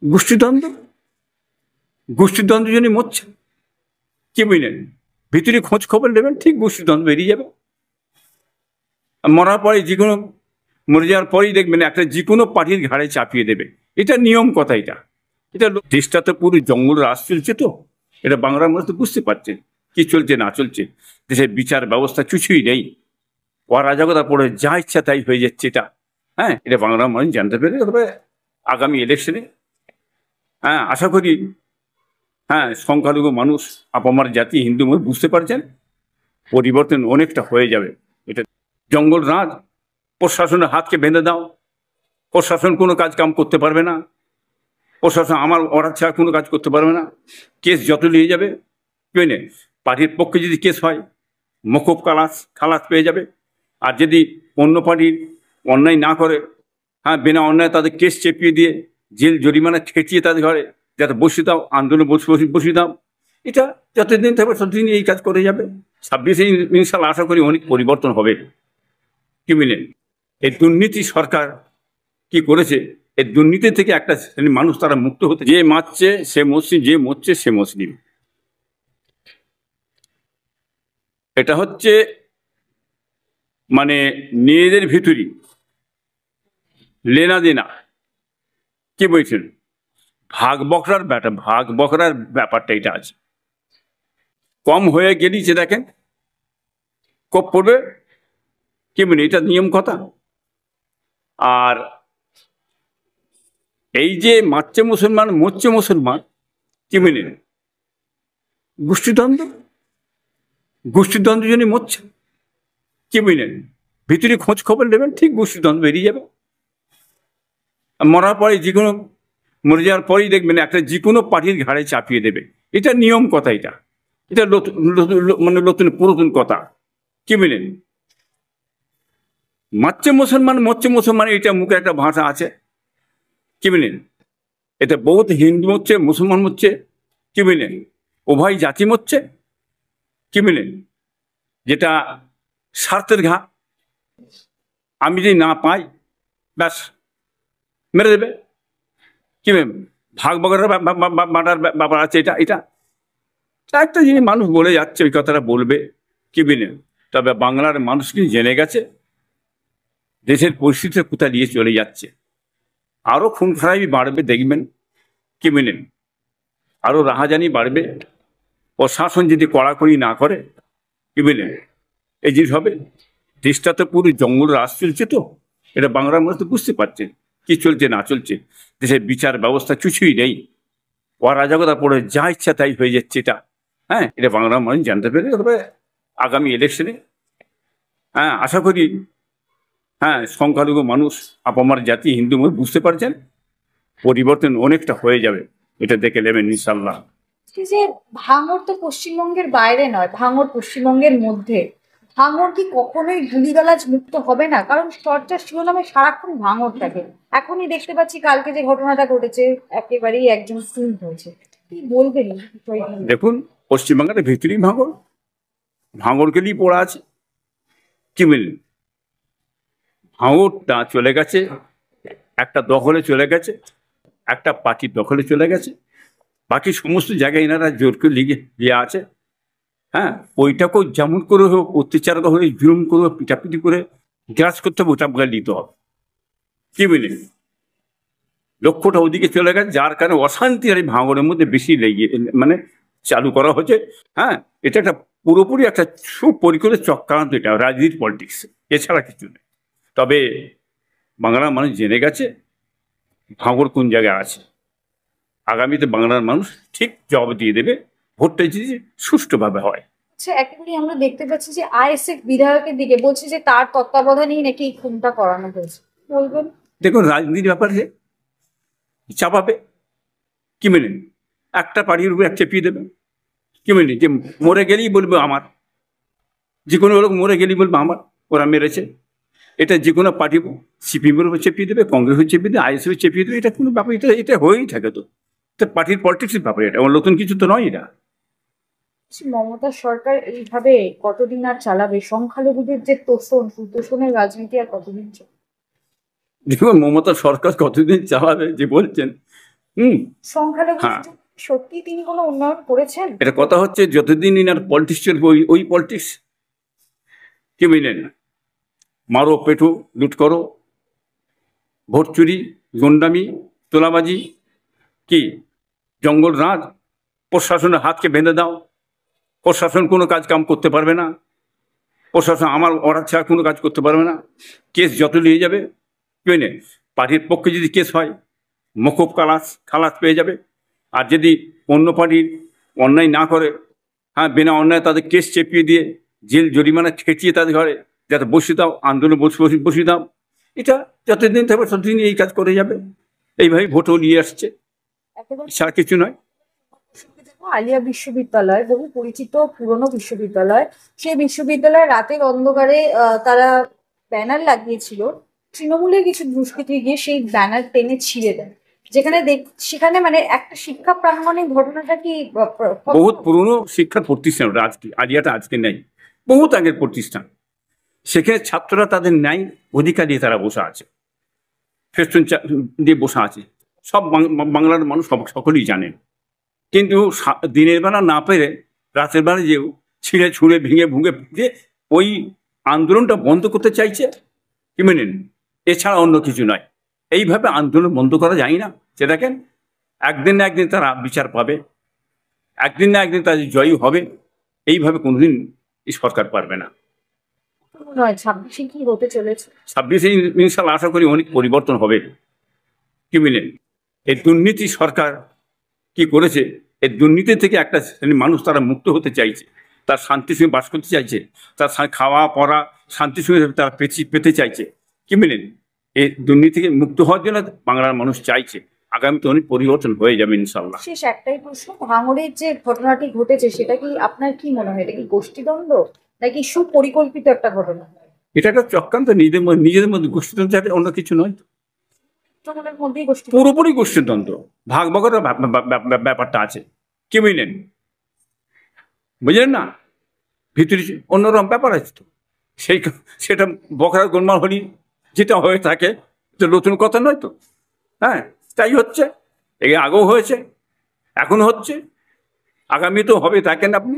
গোষ্ঠীদ্বন্দ্ব গোষ্ঠীদ্বন্দ্ব জন্য মরছে, কি বুঝলেন? ভিতরে খোঁজ খবর নেবেন, ঠিক গোষ্ঠীদ্বন্দ্ব বেরিয়ে যাবে। মরার পরে যে কোনো, মরে যাওয়ার পরেই দেখবেন একটা যে কোনো পার্টির ঘাড়ে চাপিয়ে দেবে। এটা নিয়ম কথা। এটা দেশটা তো পুরো জঙ্গল রাজ চলছে, তো এটা বাংলার মানুষ তো বুঝতে পারছে কি চলছে না চলছে। দেশের বিচার ব্যবস্থা কিছুই নেই, অরাজকতা পড়ে যা ইচ্ছা তাই হয়ে যাচ্ছে। এটা বাংলার মানুষ জানতে পেরে তবে আগামী ইলেকশনে আশা করি সংখ্যালঘু মানুষ, আপামার জাতি, হিন্দু মানুষ বুঝতে পারছেন পরিবর্তন অনেকটা হয়ে যাবে। এটা জঙ্গল রাজ, প্রশাসনের হাতকে বেঁধে দাও, প্রশাসন কোনো কাজ কাম করতে পারবে না, প্রশাসন আমার অর্ডার ছাড়া কোনো কাজ করতে পারবে না। কেস যত নিয়ে যাবে, বুঝলেন, পার্টির পক্ষে যদি কেস হয় মকুব খালাস পেয়ে যাবে। আর যদি অন্য পার্টির অন্যায় না করে, বিনা অন্যায় তাদের কেস চেপিয়ে দিয়ে জেল জরিমানা ঠেকিয়ে তাদের ঘরে যাতে বসিয়ে দাও, আন্দোলনে বসিয়ে দাও। এটা যতদিন থাকবে ততদিন এই কাজ করে যাবে। 26 ইনশাল্লাহ আশা করি অনেক পরিবর্তন হবে, কি বুঝলেন। এই দুর্নীতি সরকার কি করেছে, এই দুর্নীতি থেকে একটা মানুষ তারা মুক্ত হতে, যে মারছে সে মুসলিম, যে মরছে সে মুসলিম। এটা হচ্ছে মানে নিজেদের ভিতরই লেনা দেনা, কি বলছেন, ভাগ বকরার ব্যাপারটা এটা আছে। কম হয়ে গেলিছে দেখেন কোপ পড়বে, কি বলি, এটা নিয়ম কথা। আর এই যে মারছে মুসলমান মরছে মুসলমান, কি বলেন, গোষ্ঠীদ্বন্দ্ব জন্য মরছে, কি বুঝলেন। ভিতরে খোঁজ খবর নেবেন, ঠিক গোষ্ঠীদ্বন্দ্ব বেরিয়ে যাবে। মরার পরে যে কোনো, মরে যাওয়ার পরেই দেখবেন একটা যে কোনো পার্টির ঘাড়ে চাপিয়ে দেবে। এটা নিয়ম কথা। এটা মানে পুরাতন কথা, কি বুঝলেন। মারছে মুসলমান মরছে মুসলমান, এটা মুখে একটা ভাষা আছে, কি বুঝলেন। এতে বহুত হিন্দু মরছে, মুসলমান মরছে, কি বুঝলেন, উভয় জাতি মরছে, কি বুঝলেন। যেটা স্বার্থের ঘা, আমি যদি না পাই ব্যাস মেরে দেবে, কি ভাগ বগরের বাটার ব্যাপার আছে। এটা একটা জিনিস মানুষ বলে যাচ্ছে, ওই কথাটা বলবে, কি বুঝলেন। তবে বাংলার মানুষ কি জেনে গেছে দেশের পরিস্থিতি কোথায় নিয়ে চলে যাচ্ছে। আরো খুন খারাপই বাড়বে দেখবেন, কি বুঝলেন, আরো রাহাজানি বাড়বে। প্রশাসন যদি কড়াকড়ি না করে, কি বুঝলেন, এই জিনিস হবে। দেশটা তো পুরো জঙ্গল রাজ চলছে, তো এটা বাংলার মানুষ তো বুঝতে পারছে কি চলছে না চলছে। দেশের বিচার ব্যবস্থা কিছুই নেই, অরাজকতা পড়ে যা ইচ্ছা তাই হয়ে যাচ্ছে। এটা বাংলার মানুষ জানতে পেরে তবে আগামী ইলেকশনে আশা করি সংখ্যালঘু মানুষ, আপামার জাতি, হিন্দু মানুষ বুঝতে পারছেন পরিবর্তন অনেকটা হয়ে যাবে। এটা দেখে নেবেন ইনশাল্লাহ। যে ভাঙড় তো পশ্চিমবঙ্গের বাইরে নয়, ভাঙড় পশ্চিমবঙ্গের মধ্যে। ভাঙড় কি কখনোই ধূলিগালাজ মুক্ত হবে না? কারণ চর্চার শিরোনামে সারাক্ষণ ভাঙড় থাকে। এখনই দেখতে পাচ্ছি কালকে যে ঘটনাটা ঘটেছে, একেবারেই একজন খুন হয়েছে। কি বলবেন? দেখুন, পশ্চিমবঙ্গের ভিতরেই ভাঙড় গেলেই পড়া আছে, কি বললেন। ভাঙড়টা চলে গেছে একটা দখলে, চলে গেছে একটা পার্টির দখলে চলে গেছে। বাকি সমস্ত জায়গায় এনারা জোর করে লিয়ে আছে। ওইটাকেও যেমন করে হোক অত্যাচার করে, জুলুম করে, পিটাপিটি করে গ্রাস করতে হবে, ওটা বলে নিতে হবে, কি বুঝলেন। লক্ষ্যটা ওদিকে চলে গেছে, যার কারণে অশান্তি আর এই ভাঙড়ের মধ্যে বেশি লেগে মানে চালু করা হচ্ছে। এটা একটা পুরোপুরি একটা সুপরিকল্পিত চক্রান্ত, এটা রাজনীতি, পলিটিক্স, এছাড়া কিছু নেই। তবে বাংলার মানুষ জেনে গেছে ভাঙড় কোন জায়গায় আছে। আগামীতে বাংলার মানুষ ঠিক জবাব দিয়ে দেবে, ভোটটা যদি সুষ্ঠুভাবে হয়। আচ্ছা, একেবারে আমরা দেখতে পাচ্ছি যে আইএসএফ বিধায়কের দিকে বলছে যে তার তত্ত্বাবধানেই নাকি এই খুনটা করানো হয়েছে। বলবেন? দেখুন, রাজনীতির ব্যাপারে চাপাবে, কি মেনেন, একটা পার্টির উপরে চেপিয়ে দেবে, কি মেনে, যে মরে গেলেই বলবে আমার, যে কোনো লোক মরে গেলেই বলবে আমার, ওরা মেরেছে। এটা যে কোনো পার্টি, সিপিএমের উপর চেপিয়ে দেবে, কংগ্রেসের চেপিয়ে দেবে, আইএসএফ চেপিয়ে দেবে। এটা কোনো ব্যাপার, এটা হয়েই থাকে। তো পার্টির পলিটিক্সের ব্যাপার, এটা নতুন কিছু তো নয়। এটা মমতা সরকার এইভাবে কতদিন আর চালাবে? সংখ্যালঘুদের যে তোষণের রাজনীতি আর কতদিন চলবে? দেখুন, মমতা সরকার কতদিন চালাবে যে বলছেন, সংখ্যালঘু হ্যাঁ, সত্যি তিনি কোনো উন্নয়ন করেছেন? এটা কথা হচ্ছে যতদিন ইনার পলিটিক্স চলবে ওই পলিটিক্স, কি বুঝলেন? মারো পেটো, লুট করো, ভোট চুরি, গন্ডামি, তোলাবাজি, কি জঙ্গল রাজ, প্রশাসনের হাতকে বেঁধে দাও, প্রশাসন কোনো কাজ কাম করতে পারবে না, প্রশাসন আমার অর্ডার ছাড়া কোনো কাজ করতে পারবে না, কেস যত নিয়ে যাবে, বুঝলে? পার্টির পক্ষে যদি কেস হয় মকুব খালাস পেয়ে যাবে, আর যদি অন্য পার্টির অন্যায় না করে, হ্যাঁ, বিনা অন্যায় তাদের কেস চেপিয়ে দিয়ে জেল জরিমানা খেটিয়ে তাদের ঘরে যাতে বসিয়ে দাও, আন্দোলন বসিয়ে দাও। এটা যতদিন থাকবে ততদিন এই কাজ করে যাবে, এইভাবে ভোটও নিয়ে আসছে, একেবারে ছাড়া কিছু নয়। আলিয়া বিশ্ববিদ্যালয় বহু পরিচিত পুরনো বিশ্ববিদ্যালয়। সেই বিশ্ববিদ্যালয়ে রাতের অন্ধকারে তারা ব্যানার লাগিয়েছিল, তৃণমূলের কিছু দুষ্কৃতী গিয়ে সেই ব্যানার টেনে ছিঁড়ে দেয়, সেখানে মানে একটা শিক্ষা প্রাঙ্গণে ঘটনাটা কি বহুত পুরনো শিক্ষা প্রতিষ্ঠান ওটা, আজকে আলিয়াটা আজকে নেই, বহুত আগের প্রতিষ্ঠান। সেখানে ছাত্ররা তাদের ন্যায় অধিকার দিয়ে তারা বসে আছে, ফেস্টুন দিয়ে বসে আছে, সব বাংলার মানুষ সকলেই জানেন। কিন্তু দিনের বেলা না পেরে রাতের বেলা যে ছিঁড়ে ছুঁড়ে ভেঙে ভুঙে দিয়ে ওই আন্দোলনটা বন্ধ করতে চাইছে, কি মেনেন? এছাড়া অন্য কিছু নয়। এইভাবে আন্দোলন বন্ধ করা যায় না। সে দেখেন, একদিন না একদিন তারা বিচার পাবে, একদিন না একদিন তাদের জয়ী হবে। এইভাবে কোনোদিন এই সরকার পারবে না। নয় 26-এ কি হতে চলেছে? 26-এ ইনশাল্লাহ আশা করি অনেক পরিবর্তন হবে, কি বুঝলেন? এই দুর্নীতি সরকার কি করেছে, এই দুর্নীতি থেকে একটা শ্রেণীর মানুষ তারা মুক্ত হতে চাইছে, তার শান্তির সঙ্গে বাস করতে চাইছে, তার খাওয়া পড়া শান্তির সঙ্গে তারা পেতে চাইছে, কি বুঝলেন? এই দুর্নীতি থেকে মুক্ত হওয়ার জন্য বাংলার মানুষ চাইছে। আগামীতে অনেক পরিবর্তন হয়ে যাবে ইনশাল্লাহ। শেষ একটাই প্রশ্ন, ভাঙড়ের যে ঘটনাটি ঘটেছে সেটা কি আপনার কি মনে হয়, এটা কি গোষ্ঠীদ্বন্দ্ব নাকি সুপরিকল্পিত একটা ঘটনা? এটা একটা চক্রান্ত, নিজেদের মধ্যে গোষ্ঠীতন্ত্র, অন্য কিছু নয়। তৃণমূলের মধ্যেই গোষ্ঠী, পুরোপুরি গোষ্ঠীতন্ত্র, ভাগ ভাগের ব্যাপারটা আছে, কি বুঝলেন? বুঝলেন না? ভিতরে অন্যরকম ব্যাপার আছে তো, সেটা বকরা গোলমাল হলি যেটা হয়ে থাকে, তো নতুন কথা নয় তো। হ্যাঁ, তাই হচ্ছে, আগেও হয়েছে, এখনো হচ্ছে, আগামী তো হবে, দেখেন আপনি।